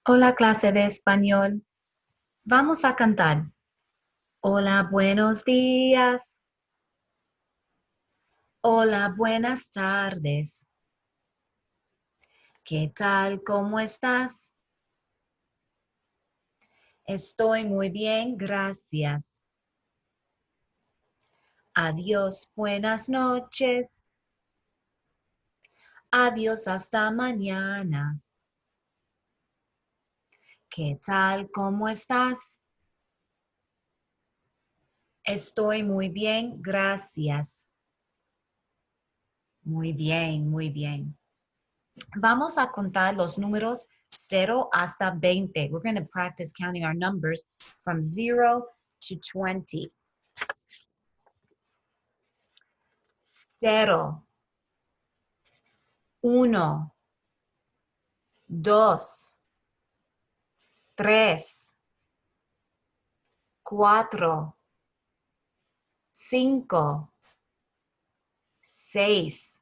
Hola, clase de español. Vamos a cantar. Hola, buenos días. Hola, buenas tardes. ¿Qué tal? ¿Cómo estás? Estoy muy bien, gracias. Adiós, buenas noches. Adiós, hasta mañana. ¿Qué tal? ¿Cómo estás? Estoy muy bien, gracias. Muy bien, muy bien. Vamos a contar los números 0 hasta 20. We're going to practice counting our numbers from 0 to 20. 0, 1, 2, 3, 4, 5, 6,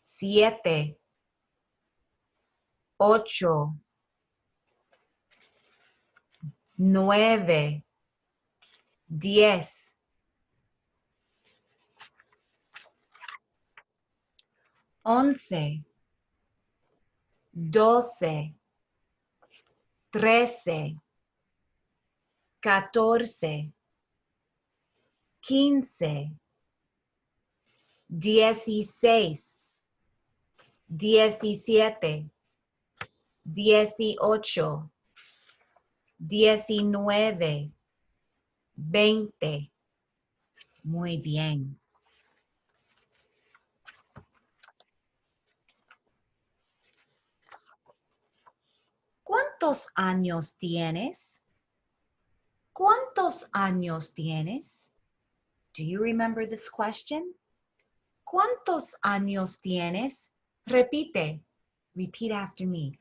7, 8, 9, 10, 11, 12, 13, 14, 15, 16, 17, 18, 19, 20. Muy bien. ¿Cuántos años tienes? ¿Cuántos años tienes? Do you remember this question? ¿Cuántos años tienes? Repite. Repeat after me.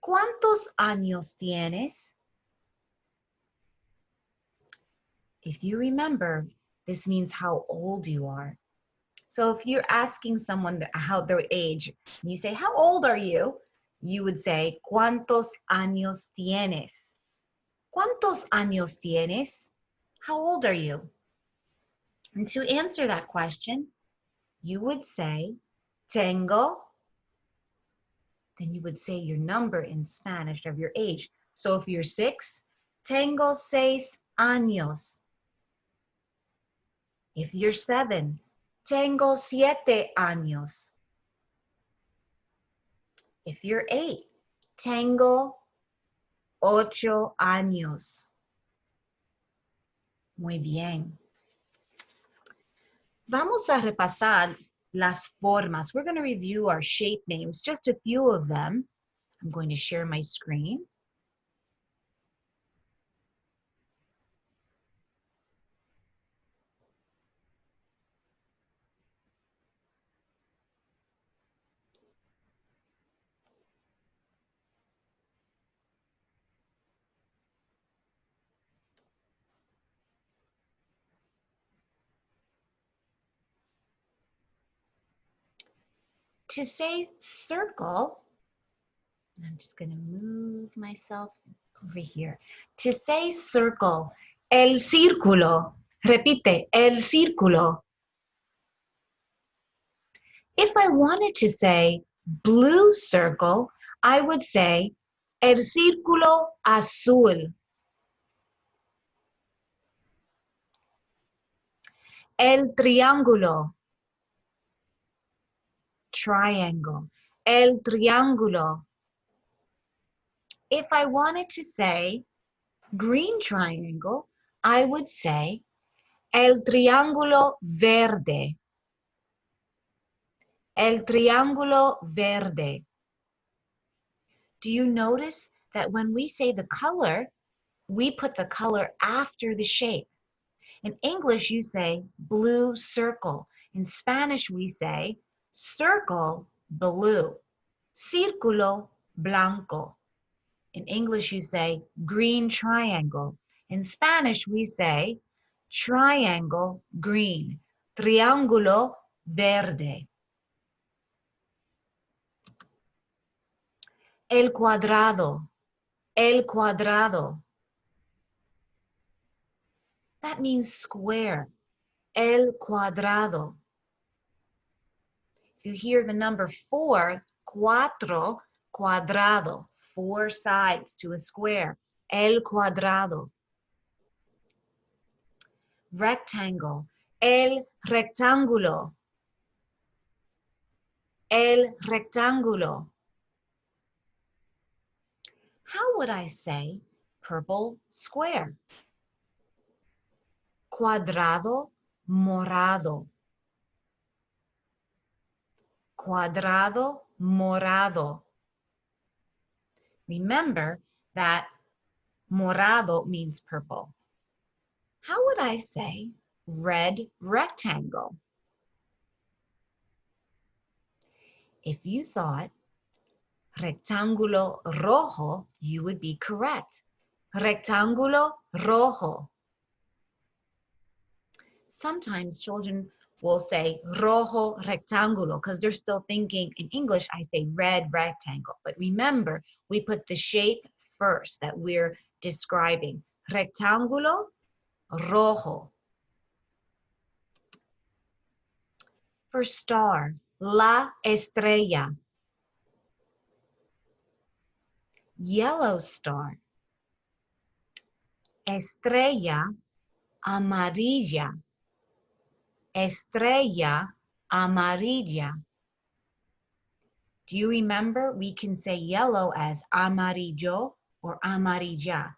¿Cuántos años tienes? If you remember, this means how old you are. So if you're asking someone how their age, and you say, how old are you? You would say, ¿cuántos años tienes? ¿Cuántos años tienes? How old are you? And to answer that question, you would say, tengo. Then you would say your number in Spanish of your age. So if you're 6, tengo 6 años. If you're 7, tengo 7 años. If you're 8, tengo 8 años. Muy bien. Vamos a repasar las formas. We're going to review our shape names, just a few of them. I'm going to share my screen. To say circle, I'm just going to move myself over here. To say circle, el círculo. Repite, el círculo. If I wanted to say blue circle, I would say el círculo azul. El triángulo. Triangle. El triángulo. If I wanted to say green triangle, I would say el triángulo verde. El triángulo verde. Do you notice that when we say the color, we put the color after the shape? In English, you say blue circle. In Spanish, we say circle blue, círculo blanco. In English, you say green triangle. In Spanish, we say triangle green, triángulo verde. El cuadrado. El cuadrado. That means square. El cuadrado. If you hear the number 4, cuatro, cuadrado. 4 sides to a square. El cuadrado. Rectangle. El rectángulo. El rectángulo. How would I say purple square? Cuadrado morado. Cuadrado morado. Remember that morado means purple. How would I say red rectangle? If you thought rectángulo rojo, you would be correct. Rectángulo rojo. Sometimes children will say rojo rectángulo because they're still thinking in English, I say red rectangle. But remember, we put the shape first that we're describing. Rectángulo rojo. For star, la estrella. Yellow star. Estrella amarilla. Estrella amarilla. Do you remember we can say yellow as amarillo or amarilla?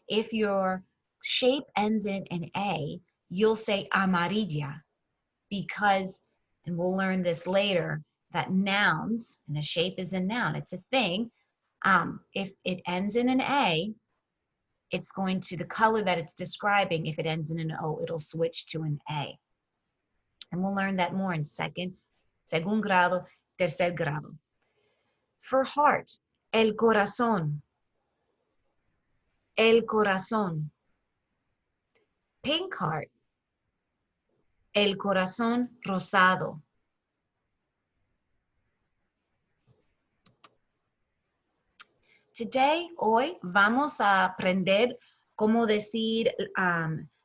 If your shape ends in an A, you'll say amarilla because, and we'll learn this later, that nouns, and a shape is a noun, it's a thing. If it ends in an A, it's going to, the color that it's describing, if it ends in an O, it'll switch to an A. And we'll learn that more in segundo grado, tercer grado. For heart, el corazón. El corazón. Pink heart, el corazón rosado. Today, hoy, vamos a aprender cómo decir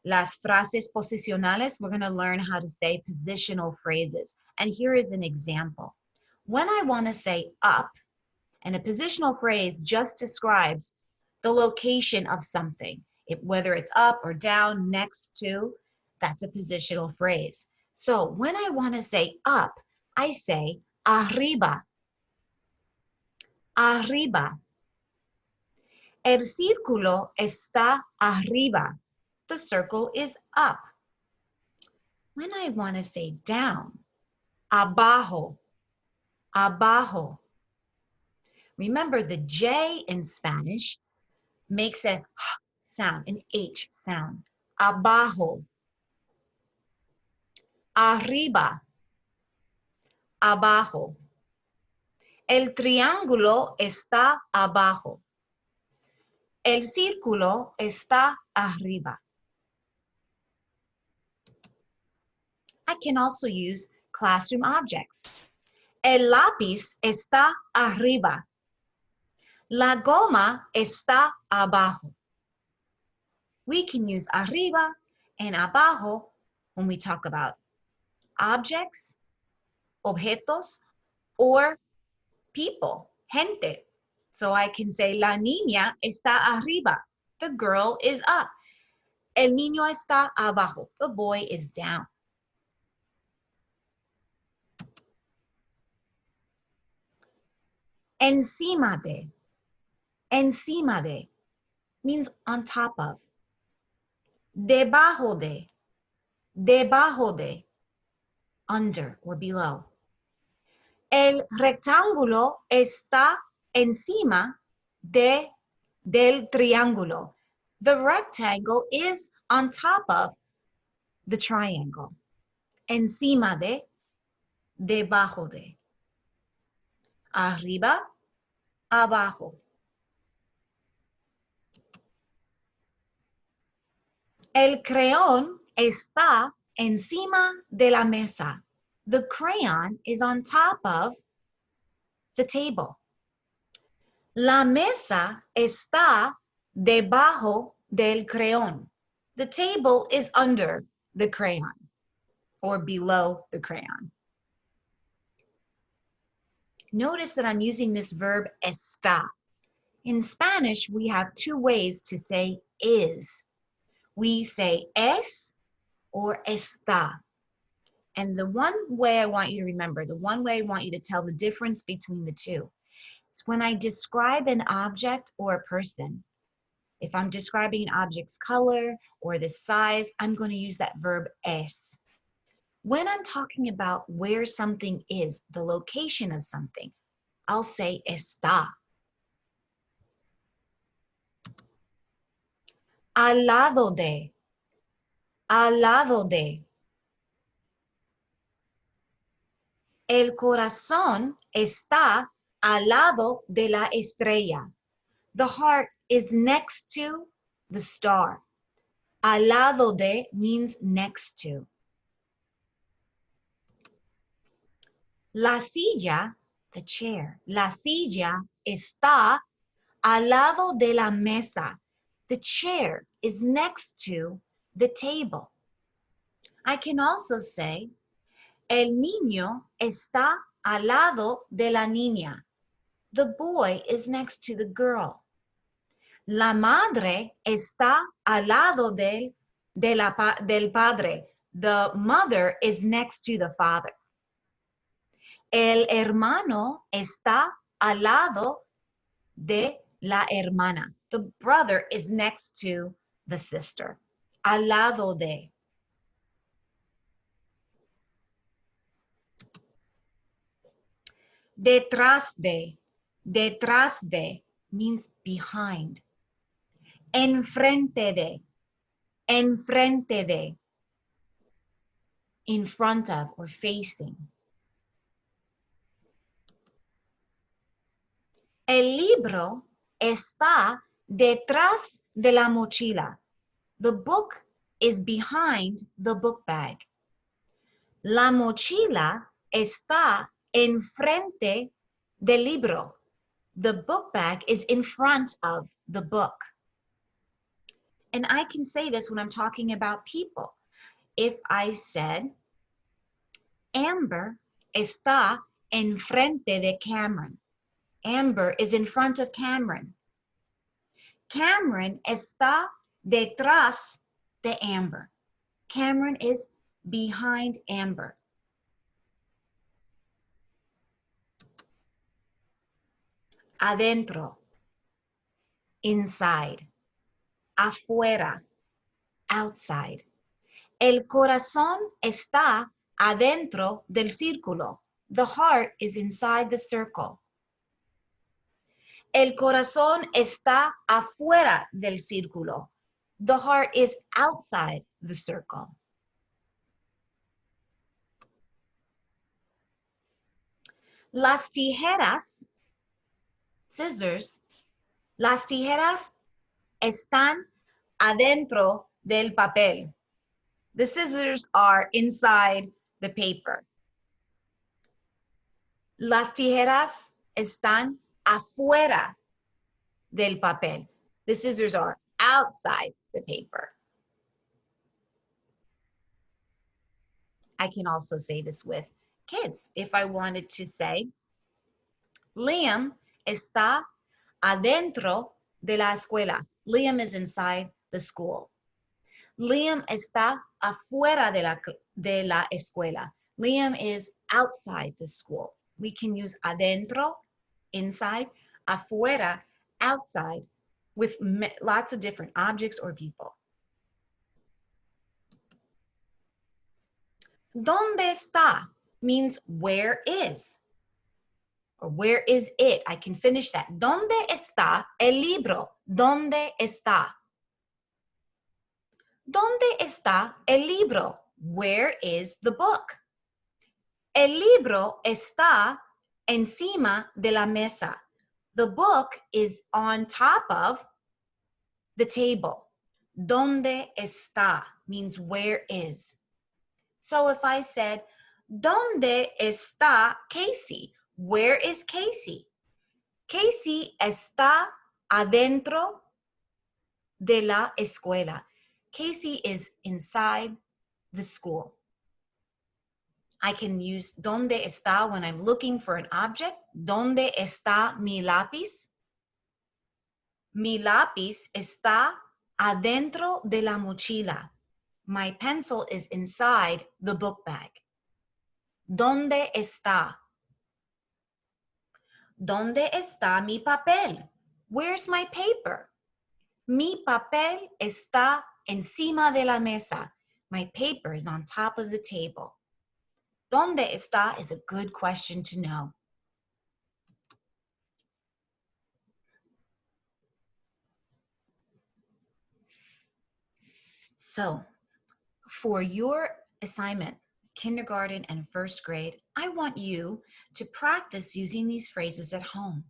las frases posicionales. We're going to learn how to say positional phrases. And here is an example. When I want to say up, and a positional phrase just describes the location of something, whether it's up or down, next to, that's a positional phrase. So when I want to say up, I say arriba. Arriba. El círculo está arriba. The circle is up. When I want to say down, abajo. Abajo. Remember, the J in Spanish makes a sound, an H sound. Abajo. Arriba. Abajo. El triángulo está abajo. El círculo está arriba. I can also use classroom objects. El lápiz está arriba. La goma está abajo. We can use arriba and abajo when we talk about objects, objetos, or people, gente. So I can say, la niña está arriba. The girl is up. El niño está abajo. The boy is down. Encima de. Encima de means on top of. Debajo de. Debajo de. Under or below. El rectángulo está encima del triángulo. The rectangle is on top of the triangle. Encima de, debajo de. Arriba, abajo. El crayón está encima de la mesa. The crayon is on top of the table. La mesa está debajo del crayon. The table is under the crayon or below the crayon. Notice that I'm using this verb está. In Spanish, we have two ways to say is. We say es or está. And the one way I want you to remember, the one way I want you to tell the difference between the two, is when I describe an object or a person. If I'm describing an object's color or the size, I'm going to use that verb es. When I'm talking about where something is, the location of something, I'll say está. Al lado de. Al lado de. El corazón está al lado de la estrella. The heart is next to the star. Al lado de means next to. La silla, the chair. La silla está al lado de la mesa. The chair is next to the table. I can also say, el niño está al lado de la niña. The boy is next to the girl. La madre está al lado del padre. The mother is next to the father. El hermano está al lado de la hermana. The brother is next to the sister. Al lado de. Detrás de. Detrás de means behind. Enfrente de. Enfrente de. In front of or facing. El libro está detrás de la mochila. The book is behind the book bag. La mochila está enfrente del libro. The book bag is in front of the book. And I can say this when I'm talking about people. If I said, Amber está enfrente de Cameron. Amber is in front of Cameron. Cameron está detrás de Amber. Cameron is behind Amber. Adentro, inside. Afuera, outside. El corazón está adentro del círculo. The heart is inside the circle. El corazón está afuera del círculo. The heart is outside the circle. Las tijeras, scissors, las tijeras están adentro del papel. The scissors are inside the paper. Las tijeras están afuera del papel. The scissors are outside the paper. I can also say this with kids. If I wanted to say, Liam está adentro de la escuela. Liam is inside the school. Liam está afuera de la escuela. Liam is outside the school. We can use adentro, inside, afuera, outside, with lots of different objects or people. ¿Dónde está? Means where is, or where is it? I can finish that. ¿Dónde está el libro? ¿Dónde está? ¿Dónde está el libro? Where is the book? El libro está encima de la mesa. The book is on top of the table. ¿Dónde está? Means where is. So if I said, ¿Dónde está Casey? Where is Casey? Casey está adentro de la escuela. Casey is inside the school. I can use ¿dónde está when I'm looking for an object? ¿Dónde está mi lápiz? Mi lápiz está adentro de la mochila. My pencil is inside the book bag. ¿Dónde está? ¿Dónde está mi papel? Where's my paper? Mi papel está encima de la mesa. My paper is on top of the table. ¿Dónde está is a good question to know. So, for your assignment, kindergarten and first grade, I want you to practice using these phrases at home.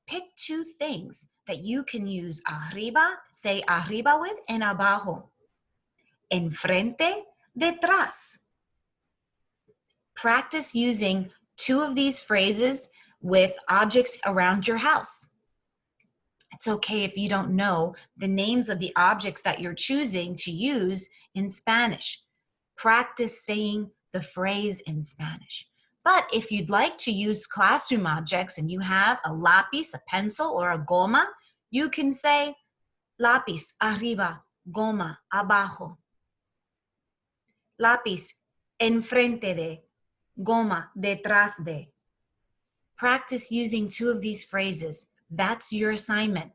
Pick two things that you can use arriba, say arriba with, and abajo. Enfrente, detrás. Practice using two of these phrases with objects around your house. It's okay if you don't know the names of the objects that you're choosing to use in Spanish. Practice saying the phrase in Spanish. But if you'd like to use classroom objects and you have a lápiz, a pencil, or a goma, you can say lápiz arriba, goma abajo. Lápiz enfrente de, goma detrás de. Practice using two of these phrases. That's your assignment.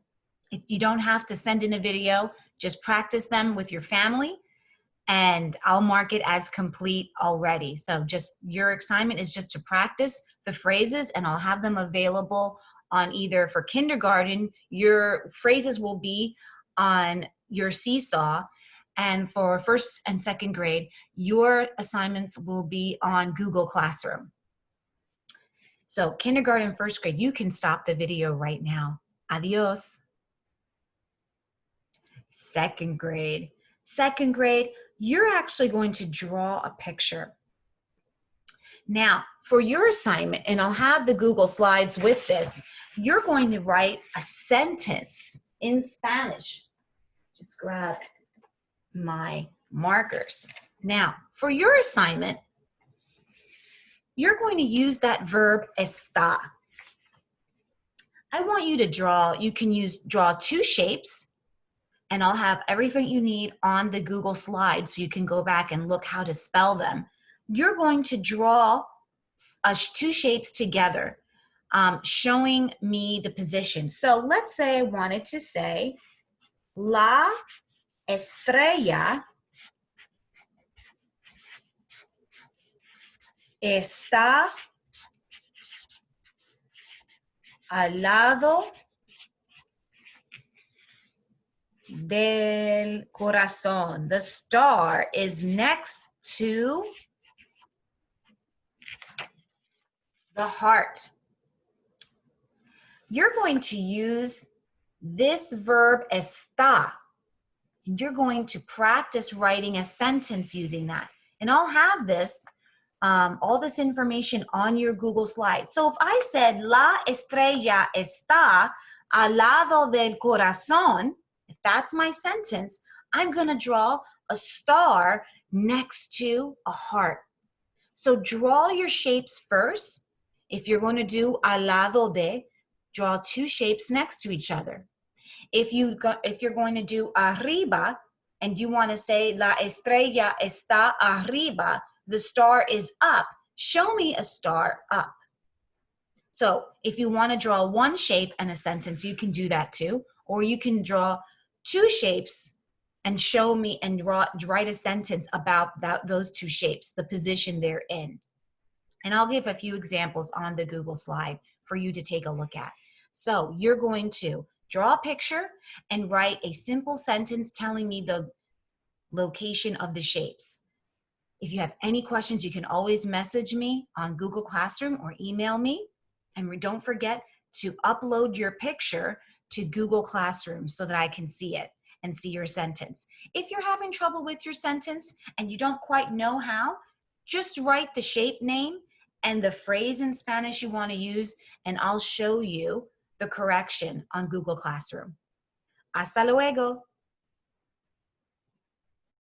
If you don't have to send in a video, just practice them with your family and I'll mark it as complete already. So just your assignment is just to practice the phrases and I'll have them available on either for kindergarten, your phrases will be on your seesaw, and for first and second grade, your assignments will be on Google Classroom. So kindergarten, first grade, you can stop the video right now. Adios. Second grade. Second grade, you're actually going to draw a picture. Now, for your assignment, and I'll have the Google Slides with this, you're going to write a sentence in Spanish. Just grab my markers. Now, for your assignment, you're going to use that verb está. I want you to draw, you can draw two shapes, and I'll have everything you need on the Google Slides so you can go back and look how to spell them. You're going to draw two shapes together, showing me the position. So let's say I wanted to say, la estrella está al lado del corazón. The star is next to the heart. You're going to use this verb está, and you're going to practice writing a sentence using that. And I'll have this, all this information on your Google slide. So if I said, la estrella está al lado del corazón, if that's my sentence, I'm going to draw a star next to a heart. So draw your shapes first. If you're going to do al lado de, draw two shapes next to each other. If you're going to do arriba and you want to say la estrella está arriba, the star is up, show me a star up. So if you want to draw one shape and a sentence, you can do that too. Or you can draw two shapes and show me and write a sentence about those two shapes, the position they're in. And I'll give a few examples on the Google slide for you to take a look at. So you're going to draw a picture and write a simple sentence telling me the location of the shapes. If you have any questions, you can always message me on Google Classroom or email me. And don't forget to upload your picture to Google Classroom so that I can see it and see your sentence. If you're having trouble with your sentence and you don't quite know how, just write the shape name and the phrase in Spanish you want to use, and I'll show you the correction on Google Classroom. Hasta luego.